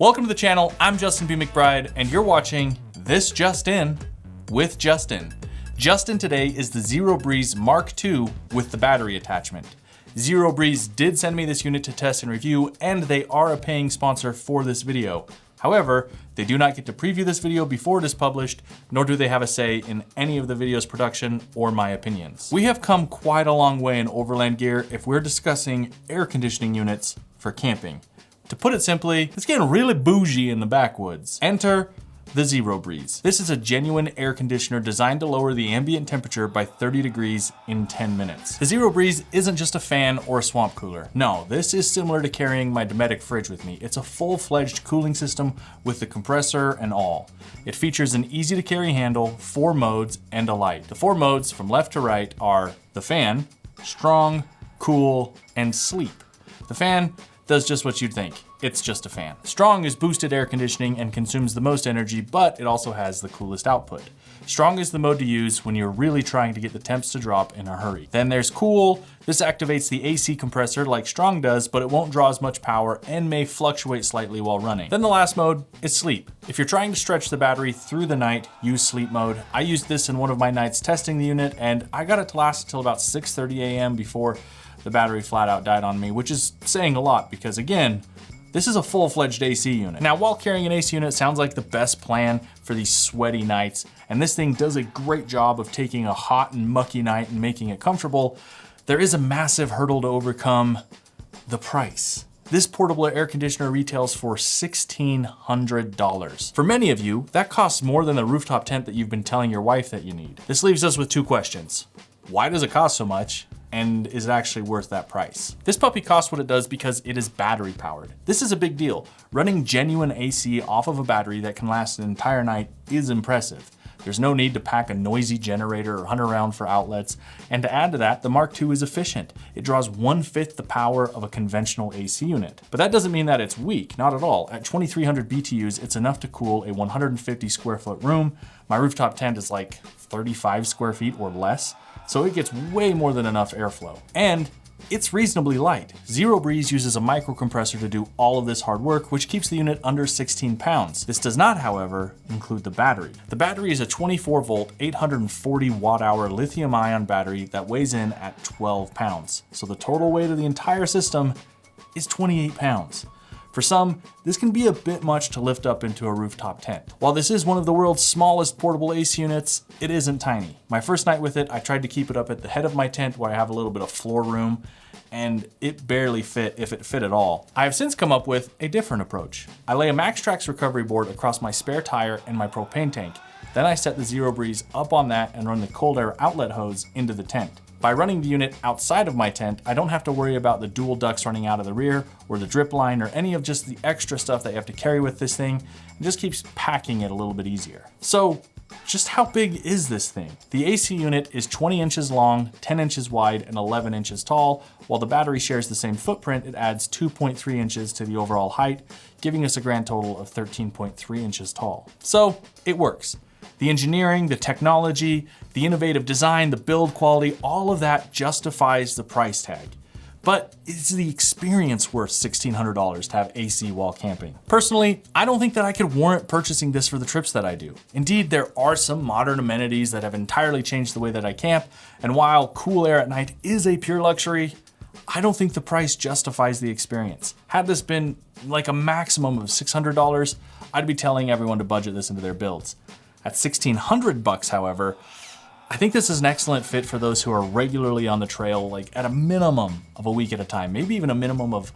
Welcome to the channel, I'm Justin B. McBride, and you're watching This Just In with Justin. Justin today is the Zero Breeze Mark II with the battery attachment. Zero Breeze did send me this unit to test and review, and they are a paying sponsor for this video. However, they do not get to preview this video before it is published, nor do they have a say in any of the video's production or my opinions. We have come quite a long way in overland gear if we're discussing air conditioning units for camping. To put it simply, it's getting really bougie in the backwoods. Enter the Zero Breeze. This is a genuine air conditioner designed to lower the ambient temperature by 30 degrees in 10 minutes. The Zero Breeze isn't just a fan or a swamp cooler. No, this is similar to carrying my Dometic fridge with me. It's a full-fledged cooling system with the compressor and all. It features an easy to carry handle, 4 modes, and a light. The 4 modes from left to right are the fan, strong, cool, and sleep. The fan does just what you'd think. It's just a fan. Strong is boosted air conditioning and consumes the most energy, but it also has the coolest output. Strong is the mode to use when you're really trying to get the temps to drop in a hurry. Then there's cool. This activates the AC compressor like Strong does, but it won't draw as much power and may fluctuate slightly while running. Then the last mode is sleep. If you're trying to stretch the battery through the night, use sleep mode. I used this in one of my nights testing the unit, and I got it to last until about 6:30 a.m. before the battery flat out died on me, which is saying a lot because, again, this is a full-fledged AC unit. Now, while carrying an AC unit sounds like the best plan for these sweaty nights, and this thing does a great job of taking a hot and mucky night and making it comfortable, there is a massive hurdle to overcome: the price. This portable air conditioner retails for $1,600. For many of you, that costs more than the rooftop tent that you've been telling your wife that you need. This leaves us with 2 questions. Why does it cost so much? And is it actually worth that price? This puppy costs what it does because it is battery powered. This is a big deal. Running genuine AC off of a battery that can last an entire night is impressive. There's no need to pack a noisy generator or hunt around for outlets. And to add to that, the Mark II is efficient. It draws 1/5 the power of a conventional AC unit. But that doesn't mean that it's weak, not at all. At 2,300 BTUs, it's enough to cool a 150 square foot room. My rooftop tent is like 35 square feet or less, so it gets way more than enough airflow. And it's reasonably light. Zero Breeze uses a microcompressor to do all of this hard work, which keeps the unit under 16 pounds. This does not, however, include the battery. The battery is a 24 volt, 840 watt hour lithium ion battery that weighs in at 12 pounds. So the total weight of the entire system is 28 pounds. For some, this can be a bit much to lift up into a rooftop tent. While this is one of the world's smallest portable AC units, it isn't tiny. My first night with it, I tried to keep it up at the head of my tent where I have a little bit of floor room, and it barely fit, if it fit at all. I have since come up with a different approach. I lay a MaxTrax recovery board across my spare tire and my propane tank. Then I set the Zero Breeze up on that and run the cold air outlet hose into the tent. By running the unit outside of my tent, I don't have to worry about the dual ducts running out of the rear or the drip line or any of just the extra stuff that you have to carry with this thing. It just keeps packing it a little bit easier. So, just how big is this thing? The AC unit is 20 inches long, 10 inches wide, and 11 inches tall. While the battery shares the same footprint, it adds 2.3 inches to the overall height, giving us a grand total of 13.3 inches tall. So, it works. The engineering, the technology, the innovative design, the build quality, all of that justifies the price tag. But is the experience worth $1,600 to have AC while camping? Personally, I don't think that I could warrant purchasing this for the trips that I do. Indeed, there are some modern amenities that have entirely changed the way that I camp, and while cool air at night is a pure luxury, I don't think the price justifies the experience. Had this been like a maximum of $600, I'd be telling everyone to budget this into their builds. At $1,600 however, I think this is an excellent fit for those who are regularly on the trail, like at a minimum of a week at a time, maybe even a minimum of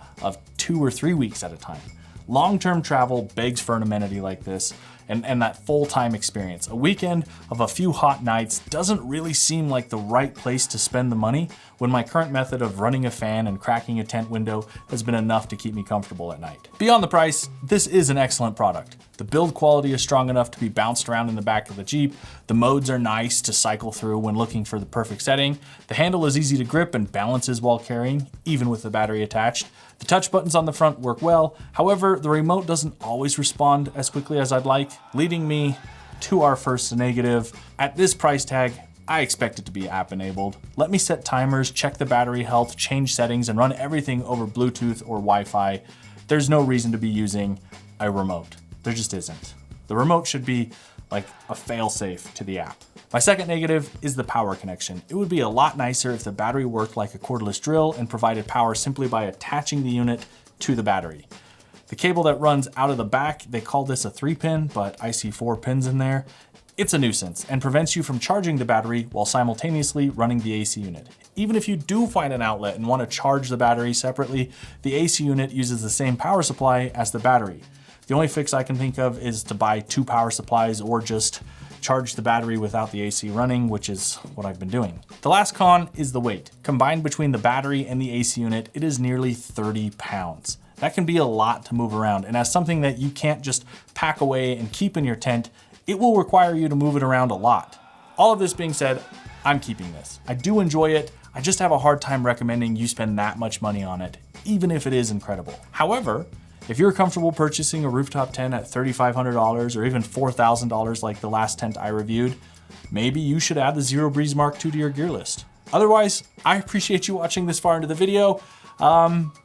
2 or 3 weeks at a time. Long-term travel begs for an amenity like this and that full-time experience. A weekend of a few hot nights doesn't really seem like the right place to spend the money when my current method of running a fan and cracking a tent window has been enough to keep me comfortable at night. Beyond the price, this is an excellent product. The build quality is strong enough to be bounced around in the back of the Jeep. The modes are nice to cycle through when looking for the perfect setting. The handle is easy to grip and balances while carrying, even with the battery attached. The touch buttons on the front work well. However, the remote doesn't always respond as quickly as I'd like, leading me to our first negative. At this price tag, I expect it to be app enabled. Let me set timers, check the battery health, change settings, and run everything over Bluetooth or Wi-Fi. There's no reason to be using a remote. There just isn't. The remote should be like a fail-safe to the app. My second negative is the power connection. It would be a lot nicer if the battery worked like a cordless drill and provided power simply by attaching the unit to the battery. The cable that runs out of the back, they call this a 3-pin, but I see 4 pins in there. It's a nuisance and prevents you from charging the battery while simultaneously running the AC unit. Even if you do find an outlet and want to charge the battery separately, the AC unit uses the same power supply as the battery. The only fix I can think of is to buy 2 power supplies or just charge the battery without the AC running, which is what I've been doing. The last con is the weight. Combined between the battery and the AC unit, it is nearly 30 pounds. That can be a lot to move around, and as something that you can't just pack away and keep in your tent, it will require you to move it around a lot. All of this being said, I'm keeping this. I do enjoy it. I just have a hard time recommending you spend that much money on it, even if it is incredible. However, if you're comfortable purchasing a rooftop tent at $3,500 or even $4,000 like the last tent I reviewed, maybe you should add the Zero Breeze Mark II to your gear list. Otherwise, I appreciate you watching this far into the video.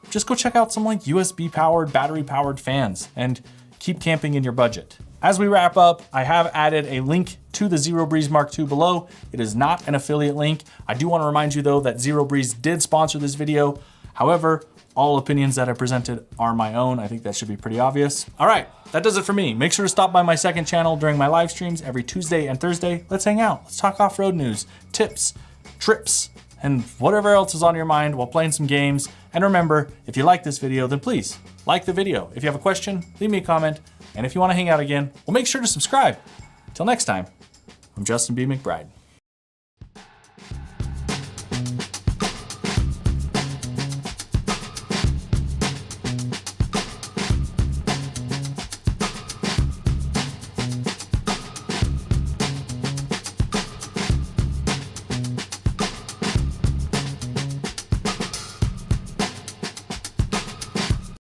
Just go check out some like USB powered, battery powered fans and keep camping in your budget. As we wrap up, I have added a link to the Zero Breeze Mark II below. It is not an affiliate link. I do want to remind you though that Zero Breeze did sponsor this video. However, all opinions that I presented are my own. I think that should be pretty obvious. All right, that does it for me. Make sure to stop by my second channel during my live streams every Tuesday and Thursday. Let's hang out. Let's talk off-road news, tips, trips, and whatever else is on your mind while playing some games. And remember, if you like this video, then please like the video. If you have a question, leave me a comment. And if you want to hang out again, well, make sure to subscribe. Till next time, I'm Justin B. McBride.